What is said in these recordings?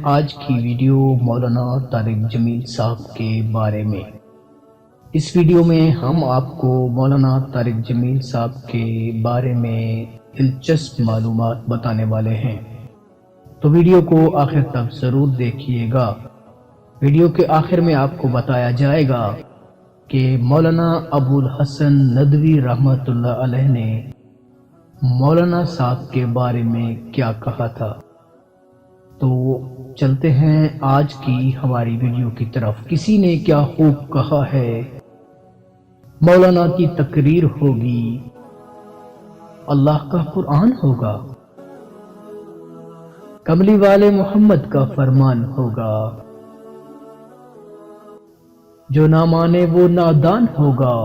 آج کی ویڈیو مولانا طارق جمیل صاحب کے بارے میں۔ اس ویڈیو میں ہم آپ کو مولانا طارق جمیل صاحب کے بارے میں دلچسپ معلومات بتانے والے ہیں، تو ویڈیو کو آخر تک ضرور دیکھیے گا۔ ویڈیو کے آخر میں آپ کو بتایا جائے گا کہ مولانا ابو الحسن ندوی رحمۃ اللہ علیہ نے مولانا صاحب کے بارے میں کیا کہا تھا۔ تو چلتے ہیں آج کی ہماری ویڈیو کی طرف۔ کسی نے کیا خوب کہا ہے، مولانا کی تقریر ہوگی، اللہ کا قرآن ہوگا، کملی والے محمد کا فرمان ہوگا، جو نہ مانے وہ نادان ہوگا،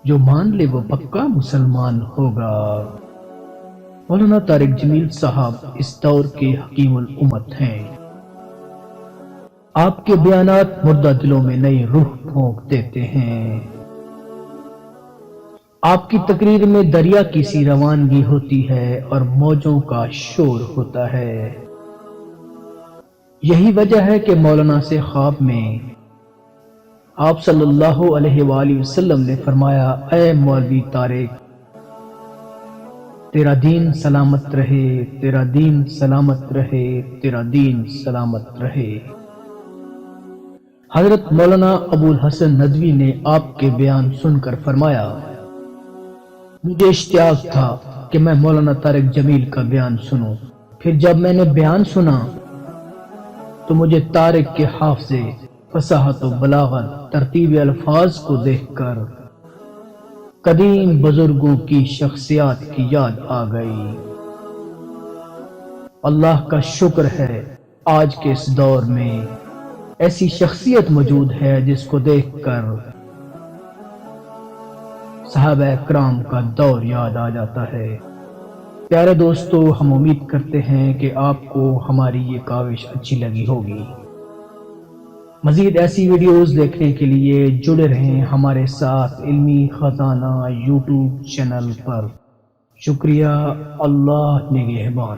جو مان لے وہ پکا مسلمان ہوگا۔ مولانا طارق جمیل صاحب اس دور کے حکیم الامت ہیں۔ آپ کے بیانات مردہ دلوں میں نئی روح پھونک دیتے ہیں۔ آپ کی تقریر میں دریا کی سی روانگی ہوتی ہے اور موجوں کا شور ہوتا ہے۔ یہی وجہ ہے کہ مولانا سے خواب میں آپ صلی اللہ علیہ وآلہ وسلم نے فرمایا، اے مولوی طارق، تیرا دین سلامت رہے، تیرا دین سلامت رہے، تیرا دین سلامت رہے۔ حضرت مولانا ابو الحسن ندوی نے آپ کے بیان سن کر فرمایا، مجھے اشتیاق تھا کہ میں مولانا طارق جمیل کا بیان سنوں۔ پھر جب میں نے بیان سنا تو مجھے طارق کے حافظے، فصاحت و بلاغت، ترتیب الفاظ کو دیکھ کر قدیم بزرگوں کی شخصیات کی یاد آ گئی۔ اللہ کا شکر ہے آج کے اس دور میں ایسی شخصیت موجود ہے جس کو دیکھ کر صحابہ کرام کا دور یاد آ جاتا ہے۔ پیارے دوستو، ہم امید کرتے ہیں کہ آپ کو ہماری یہ کاوش اچھی لگی ہوگی۔ مزید ایسی ویڈیوز دیکھنے کے لیے جڑے رہیں ہمارے ساتھ علمی خزانہ یوٹیوب چینل پر۔ شکریہ، اللہ نگہبان۔